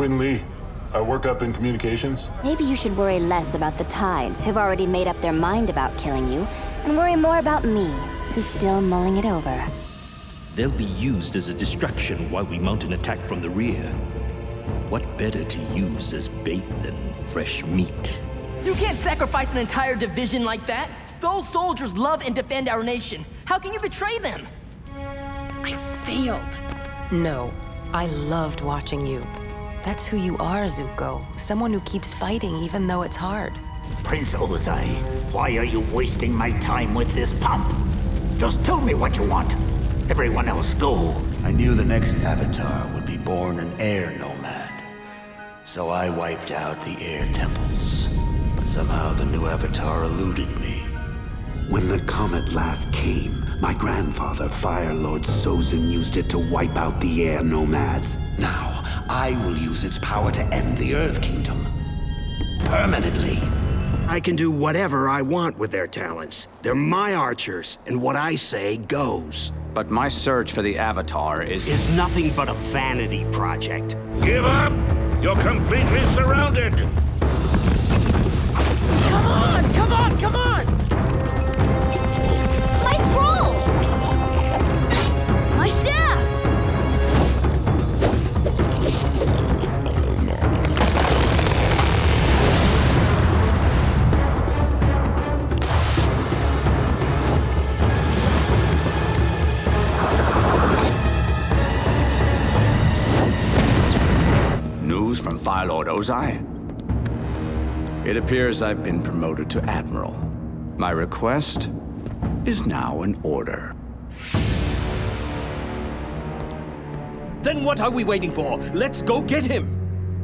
Quinn Lee. I work up in communications. Maybe you should worry less about the Tides, who've already made up their mind about killing you, and worry more about me, who's still mulling it over. They'll be used as a distraction while we mount an attack from the rear. What better to use as bait than fresh meat? You can't sacrifice an entire division like that! Those soldiers love and defend our nation. How can you betray them? I failed. No, I loved watching you. That's who you are, Zuko. Someone who keeps fighting even though it's hard. Prince Ozai, why are you wasting my time with this pump? Just tell me what you want. Everyone else go. I knew the next Avatar would be born an air nomad. So I wiped out the air temples. But somehow the new Avatar eluded me. When the comet last came, my grandfather, Fire Lord Sozin, used it to wipe out the air nomads. Now, I will use its power to end the Earth Kingdom. Permanently. I can do whatever I want with their talents. They're my archers, and what I say goes. But my search for the Avatar is nothing but a vanity project. Give up! You're completely surrounded! Come on! Come on! Come on! My scrolls! My staff! news from Fire Lord Ozai? It appears I've been promoted to Admiral. My request is now in order. Then what are we waiting for? Let's go get him!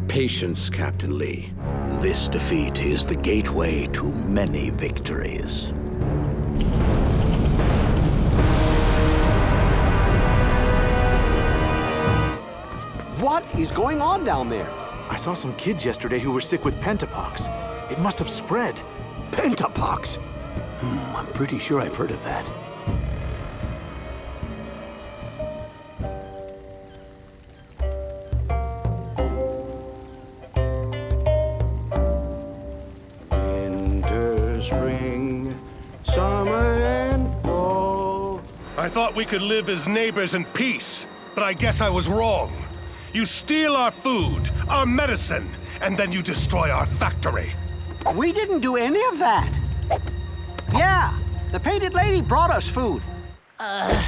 Patience, Captain Lee. This defeat is the gateway to many victories. What is going on down there? I saw some kids yesterday who were sick with pentapox. It must have spread. Pentapox? I'm pretty sure I've heard of that. Winter, spring, summer, and fall. I thought we could live as neighbors in peace, but I guess I was wrong. You steal our food, our medicine, and then you destroy our factory. We didn't do any of that. Yeah, the painted lady brought us food.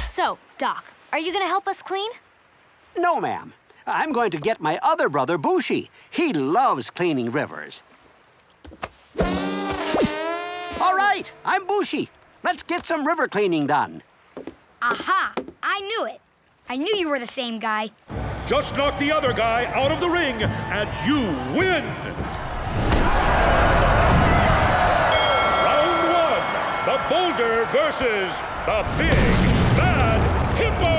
So, Doc, are you gonna help us clean? No, ma'am. I'm going to get my other brother, Bushi. He loves cleaning rivers. All right, I'm Bushi. Let's get some river cleaning done. Aha! I knew it. I knew you were the same guy. Just knock the other guy out of the ring, and you win! Round one, the boulder versus the big bad hippo!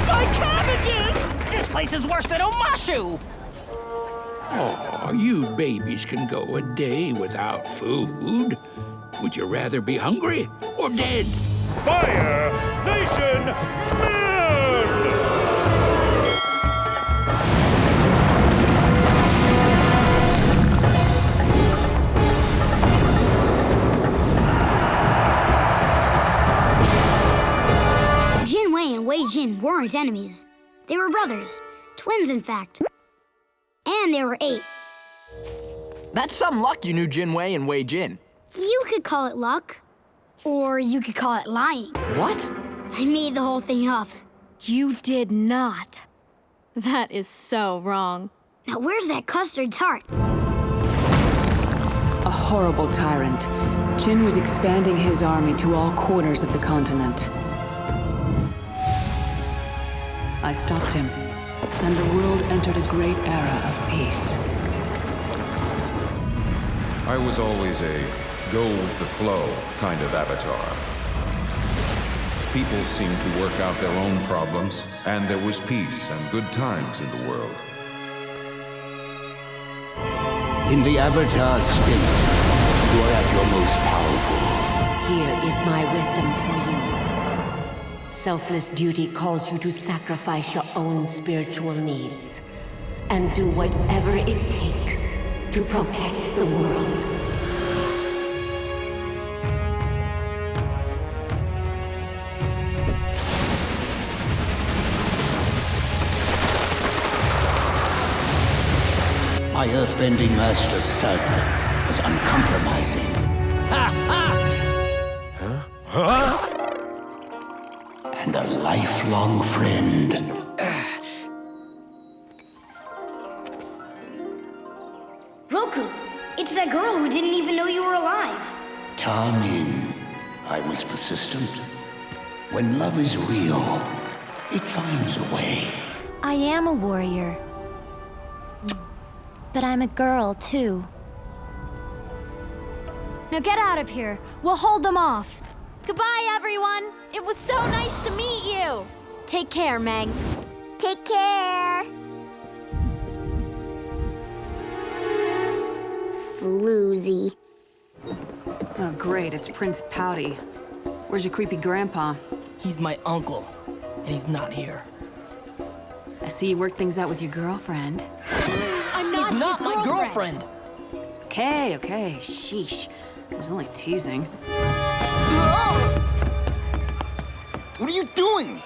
My cabbages! This place is worse than Omashu! Oh, you babies can go a day without food. Would you rather be hungry or dead? Fire Nation Man! Jinwei and Wei Jin weren't enemies. They were brothers. Twins, in fact. And there were 8. That's some luck you knew Jinwei and Wei Jin. You could call it luck. Or you could call it lying. What? I made the whole thing up. You did not. That is so wrong. Now where's that custard tart? A horrible tyrant, Jin was expanding his army to all corners of the continent. I stopped him, and the world entered a great era of peace. I was always a go-with-the-flow kind of avatar. People seemed to work out their own problems, and there was peace and good times in the world. In the Avatar state, you are at your most powerful. Here is my wisdom for you. Selfless duty calls you to sacrifice your own spiritual needs and do whatever it takes to protect the world. My earthbending master's son was uncompromising. And a lifelong friend. Roku, it's that girl who didn't even know you were alive. Tamin, I was persistent. When love is real, it finds a way. I am a warrior. But I'm a girl, too. Now get out of here. We'll hold them off. Goodbye, everyone. It was so nice to meet you. Take care, Meg. Take care. Floozy. Oh, great. It's Prince Pouty. Where's your creepy grandpa? He's my uncle, and he's not here. I see you work things out with your girlfriend. She's not my girlfriend. Okay. Sheesh. I was only teasing. What are you doing?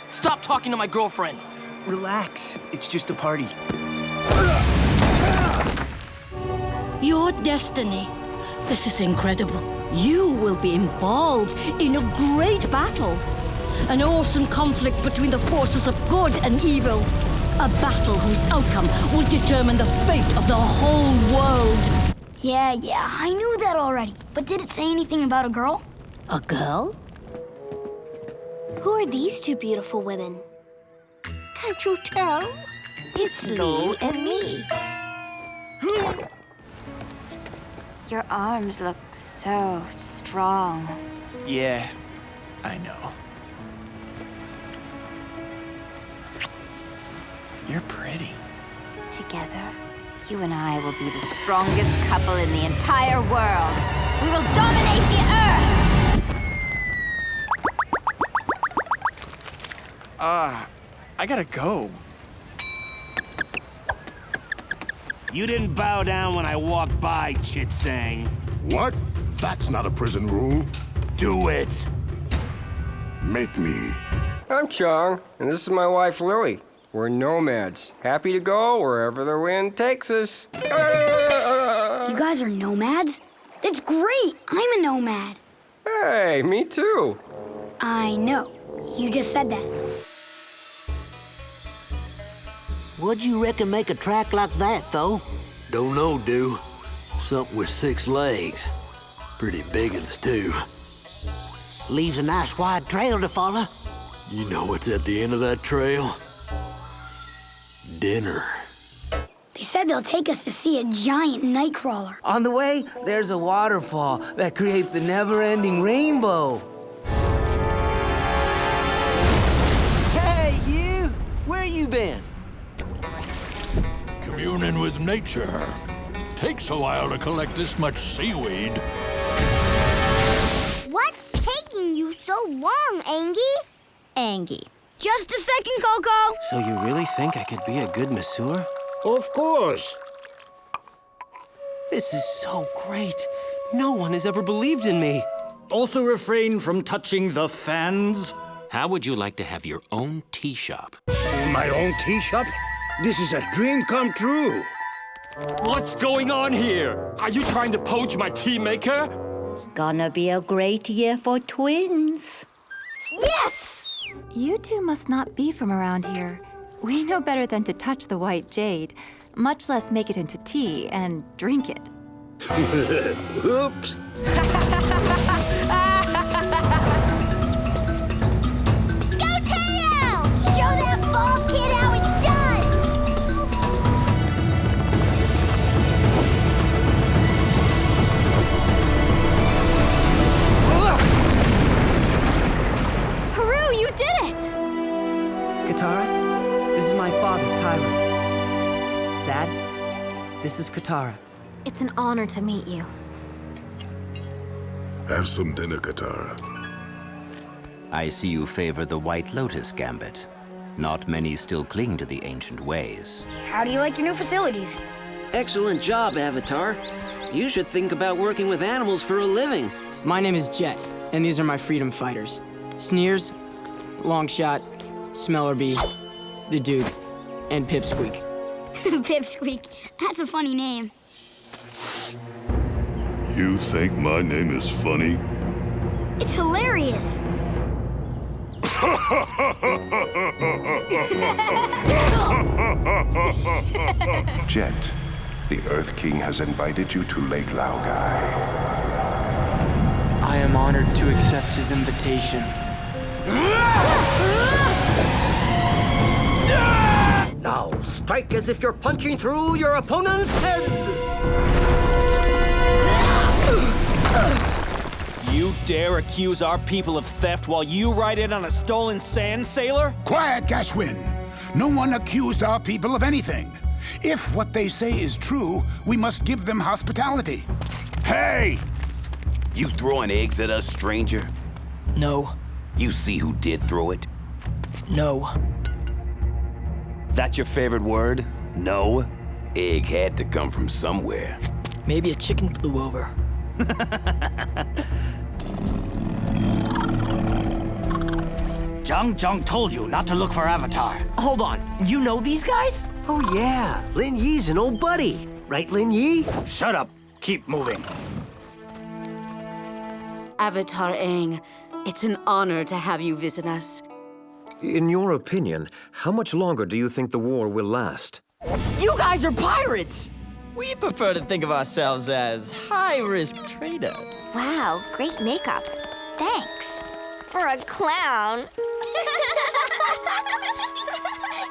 Stop talking to my girlfriend. Relax. It's just a party. Your destiny. This is incredible. You will be involved in a great battle. An awesome conflict between the forces of good and evil. A battle whose outcome will determine the fate of the whole world. Yeah, I knew that already. But did it say anything about a girl? A girl? Who are these two beautiful women? Can't you tell? It's Lo and me. Your arms look so strong. Yeah, I know. You're pretty. Together, you and I will be the strongest couple in the entire world. We will dominate the Earth! I gotta go. You didn't bow down when I walked by, Chitsang. What? That's not a prison rule. Do it! Make me. I'm Chong, and this is my wife, Lily. We're nomads, happy to go wherever the wind takes us. You guys are nomads? That's great! I'm a nomad. Hey, me too. I know. You just said that. What'd you reckon make a track like that, though? Don't know, do. Something with 6 legs. Pretty big ones, too. Leaves a nice wide trail to follow. You know what's at the end of that trail? Dinner. They said they'll take us to see a giant nightcrawler. On the way, there's a waterfall that creates a never-ending rainbow. Hey, you! Where you been? Communing with nature. Takes a while to collect this much seaweed. What's taking you so long, Angie? Angie. Just a second, Coco. So you really think I could be a good masseur? Of course. This is so great. No one has ever believed in me. Also refrain from touching the fans. How would you like to have your own tea shop? My own tea shop? This is a dream come true. What's going on here? Are you trying to poach my tea maker? Gonna be a great year for twins. Yes! You two must not be from around here. We know better than to touch the white jade, much less make it into tea and drink it. Oops. Go tail! Show that bald kid how it's done! Haru, you did it! Katara, this is my father, Tyra. Dad, this is Katara. It's an honor to meet you. Have some dinner, Katara. I see you favor the White Lotus Gambit. Not many still cling to the ancient ways. How do you like your new facilities? Excellent job, Avatar. You should think about working with animals for a living. My name is Jet, and these are my freedom fighters. Sneers, Longshot, Smellerbee, the Duke, and Pipsqueak. Pipsqueak. That's a funny name. You think my name is funny? It's hilarious. Jet, the Earth King has invited you to Lake Laogai. I am honored to accept his invitation. Now, strike as if you're punching through your opponent's head! You dare accuse our people of theft while you ride in on a stolen sand sailor? Quiet, Gashwin. No one accused our people of anything. If what they say is true, we must give them hospitality. Hey! You throwing eggs at us, stranger? No. You see who did throw it? No. That's your favorite word? No? Egg had to come from somewhere. Maybe a chicken flew over. Zhang told you not to look for Avatar. Hold on, you know these guys? Oh yeah, Lin Yi's an old buddy. Right, Lin Yi? Shut up. Keep moving. Avatar Aang, it's an honor to have you visit us. In your opinion, how much longer do you think the war will last? You guys are pirates! We prefer to think of ourselves as high-risk traders. Wow, great makeup. Thanks. For a clown.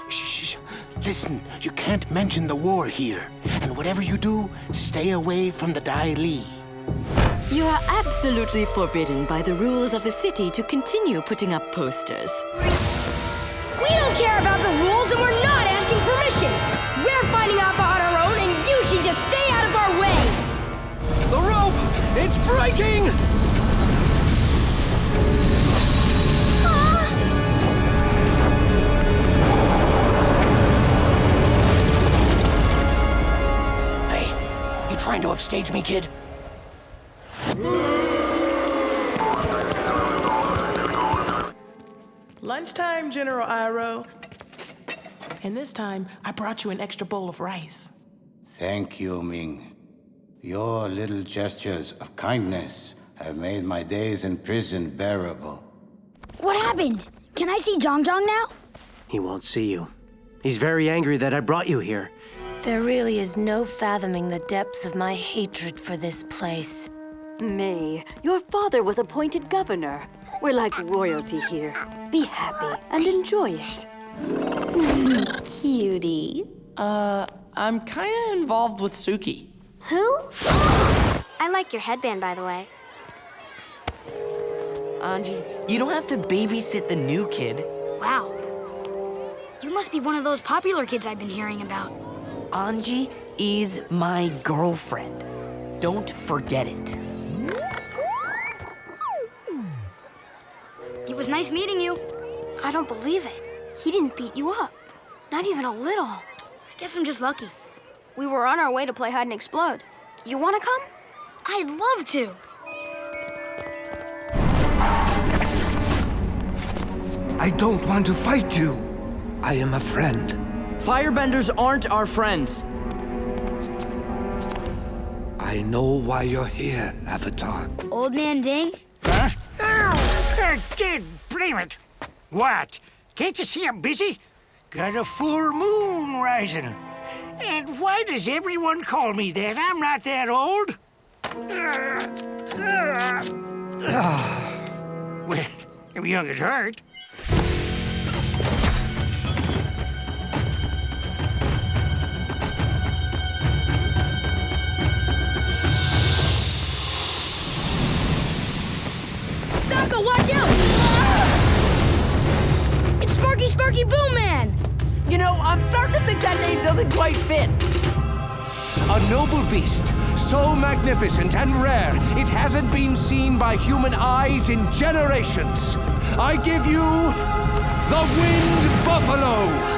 Shh. Listen, you can't mention the war here. And whatever you do, stay away from the Dai Li. You are absolutely forbidden by the rules of the city to continue putting up posters. We don't care about the rules and we're not asking permission. We're finding out on our own and you should just stay out of our way. The rope! It's breaking! Hey, you trying to upstage me, kid? Lunchtime, General Iroh. And this time, I brought you an extra bowl of rice. Thank you, Ming. Your little gestures of kindness have made my days in prison bearable. What happened? Can I see Zhang now? He won't see you. He's very angry that I brought you here. There really is no fathoming the depths of my hatred for this place. May, your father was appointed governor. We're like royalty here. Be happy and enjoy it. Cutie. I'm kinda involved with Suki. Who? I like your headband, by the way. Anji, you don't have to babysit the new kid. Wow. You must be one of those popular kids I've been hearing about. Anji is my girlfriend. Don't forget it. It was nice meeting you. I don't believe it. He didn't beat you up. Not even a little. I guess I'm just lucky. We were on our way to play hide and explode. You wanna come? I'd love to. I don't want to fight you. I am a friend. Firebenders aren't our friends. I know why you're here, Avatar. Old Man Ding? Huh? Kid, blame it. What? Can't you see I'm busy? Got a full moon rising. And why does everyone call me that? I'm not that old. Well, I'm young at heart. Zuko, watch out! It's Sparky Boom Man! You know, I'm starting to think that name doesn't quite fit. A noble beast, so magnificent and rare, it hasn't been seen by human eyes in generations. I give you the Wind Buffalo!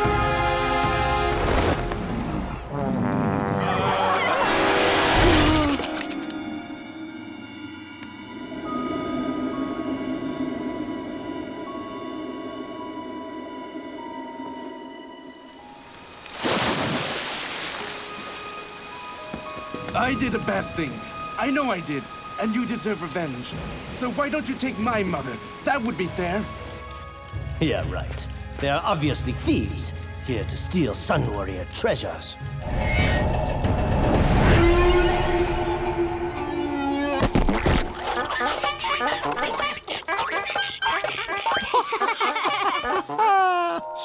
I did a bad thing. I know I did. And you deserve revenge. So why don't you take my mother? That would be fair. Yeah, right. They are obviously thieves, here to steal Sun Warrior treasures.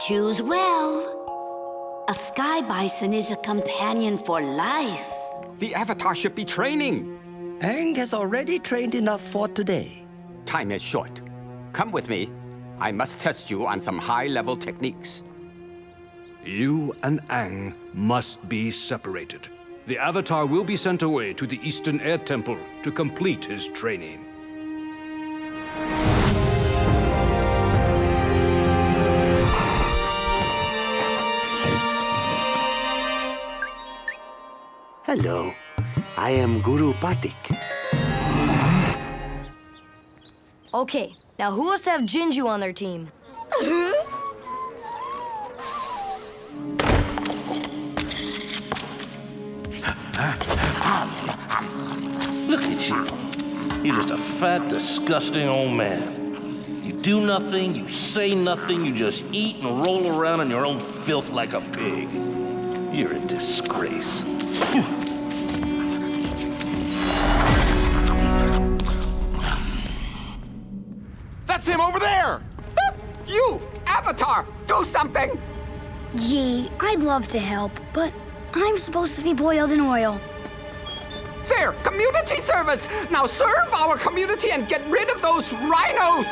Choose well. A sky bison is a companion for life. The Avatar should be training. Aang has already trained enough for today. Time is short. Come with me. I must test you on some high-level techniques. You and Aang must be separated. The Avatar will be sent away to the Eastern Air Temple to complete his training. Hello. I am Guru Pathik. Okay, now who wants to have Jinju on their team? Look at you. You're just a fat, disgusting old man. You do nothing, you say nothing, you just eat and roll around in your own filth like a pig. You're a disgrace. That's him over there! You, Avatar, do something! Gee, I'd love to help, but I'm supposed to be boiled in oil. There, community service! Now serve our community and get rid of those rhinos!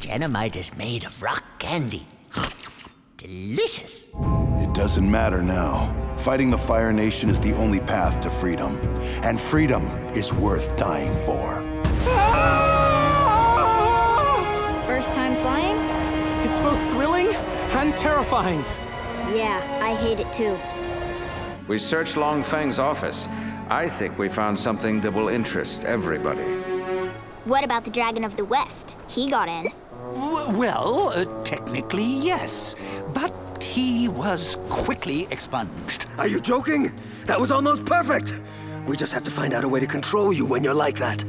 Dynamite is made of rock candy. Delicious. It doesn't matter now. Fighting the Fire Nation is the only path to freedom. And freedom is worth dying for. First time flying? It's both thrilling and terrifying. Yeah, I hate it too. We searched Long Fang's office. I think we found something that will interest everybody. What about the Dragon of the West? He got in. Technically, yes. But he was quickly expunged. Are you joking? That was almost perfect. We just have to find out a way to control you when you're like that.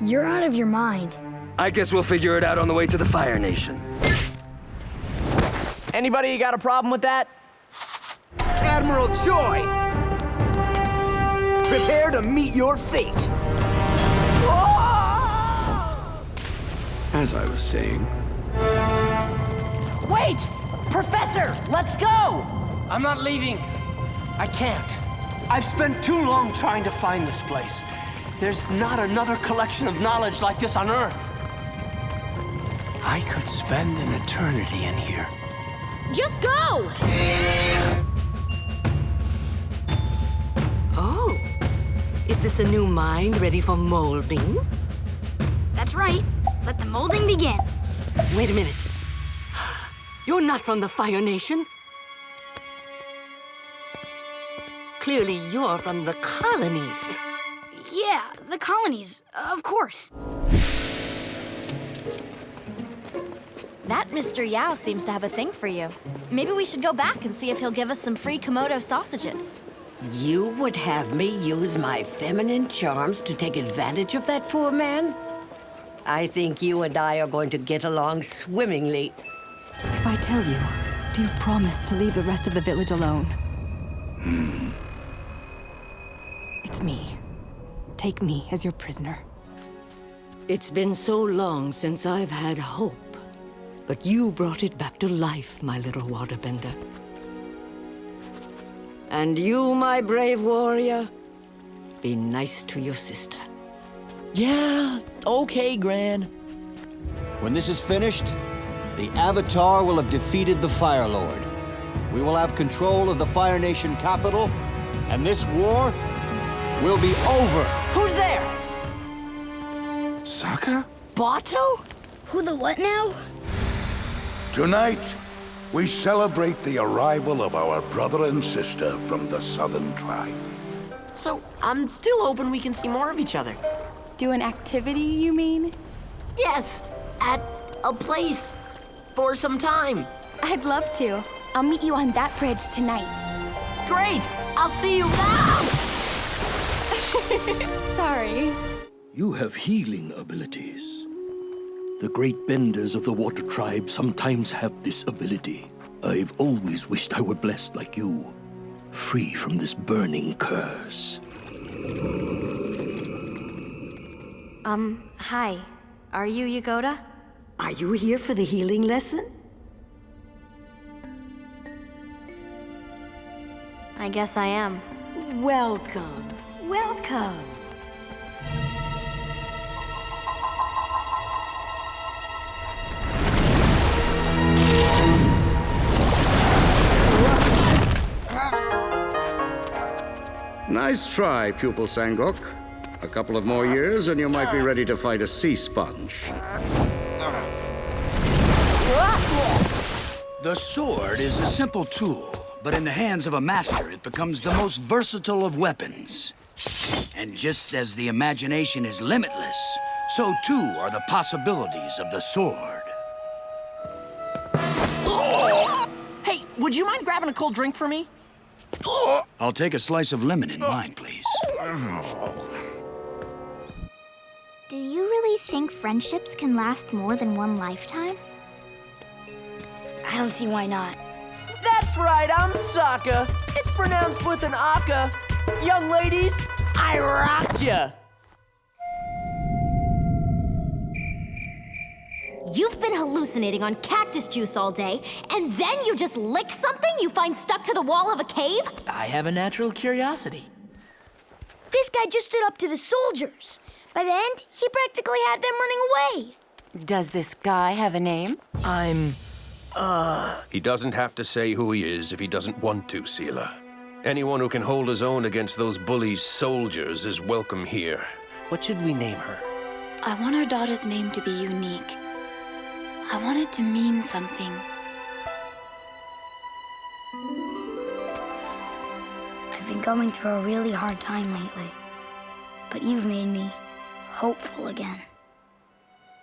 You're out of your mind. I guess we'll figure it out on the way to the Fire Nation. Anybody got a problem with that? Admiral Choi! Prepare to meet your fate! As I was saying... Wait! Professor, let's go! I'm not leaving. I can't. I've spent too long trying to find this place. There's not another collection of knowledge like this on Earth. I could spend an eternity in here. Just go! Oh. Is this a new mind ready for molding? That's right. Let the molding begin. Wait a minute. You're not from the Fire Nation. Clearly, you're from the colonies. Yeah, the colonies, of course. That Mr. Yao seems to have a thing for you. Maybe we should go back and see if he'll give us some free Komodo sausages. You would have me use my feminine charms to take advantage of that poor man? I think you and I are going to get along swimmingly. If I tell you, do you promise to leave the rest of the village alone? It's me. Take me as your prisoner. It's been so long since I've had hope. But you brought it back to life, my little waterbender. And you, my brave warrior, be nice to your sister. Yeah, okay, Gran. When this is finished, the Avatar will have defeated the Fire Lord. we will have control of the Fire Nation capital, and this war will be over. Who's there? Sokka? Bato? Who the what now? Tonight, we celebrate the arrival of our brother and sister from the Southern Tribe. So, I'm still hoping we can see more of each other. Do an activity, you mean? Yes, at a place. For some time. I'd love to. I'll meet you on that bridge tonight. Great! I'll see you now! Sorry. You have healing abilities. The great benders of the Water Tribe sometimes have this ability. I've always wished I were blessed like you, free from this burning curse. Hi. Are you Yagoda? Are you here for the healing lesson? I guess I am. Welcome. Welcome. Nice try, pupil Sangok. A couple of more years and you might be ready to fight a sea sponge. The sword is a simple tool, but in the hands of a master, it becomes the most versatile of weapons. And just as the imagination is limitless, so too are the possibilities of the sword. Hey, would you mind grabbing a cold drink for me? I'll take a slice of lemon in mine, please. Do you really think friendships can last more than one lifetime? I don't see why not. That's right, I'm Sokka. It's pronounced with an aka. Young ladies, I rocked ya. You've been hallucinating on cactus juice all day, and then you just lick something you find stuck to the wall of a cave? I have a natural curiosity. This guy just stood up to the soldiers. By the end, he practically had them running away. Does this guy have a name? He doesn't have to say who he is if he doesn't want to, Seela. Anyone who can hold his own against those bullies' soldiers is welcome here. What should we name her? I want our daughter's name to be unique. I want it to mean something. I've been going through a really hard time lately. But you've made me hopeful again.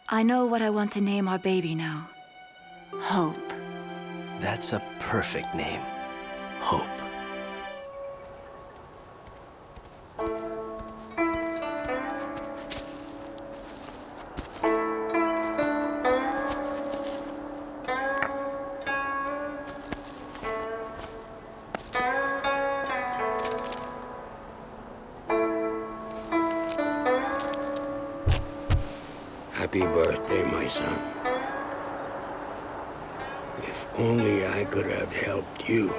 I know what I want to name our baby now. Hope. That's a perfect name. Hope. Happy birthday, my son. If only I could have helped you.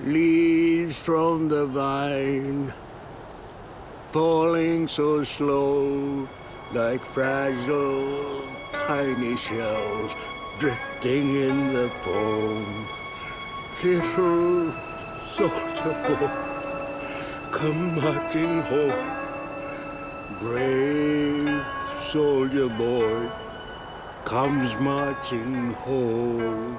Leaves from the vine, falling so slow, like fragile, tiny shells drifting in the foam. Little soldier boy, come marching home. Brave soldier boy comes marching home.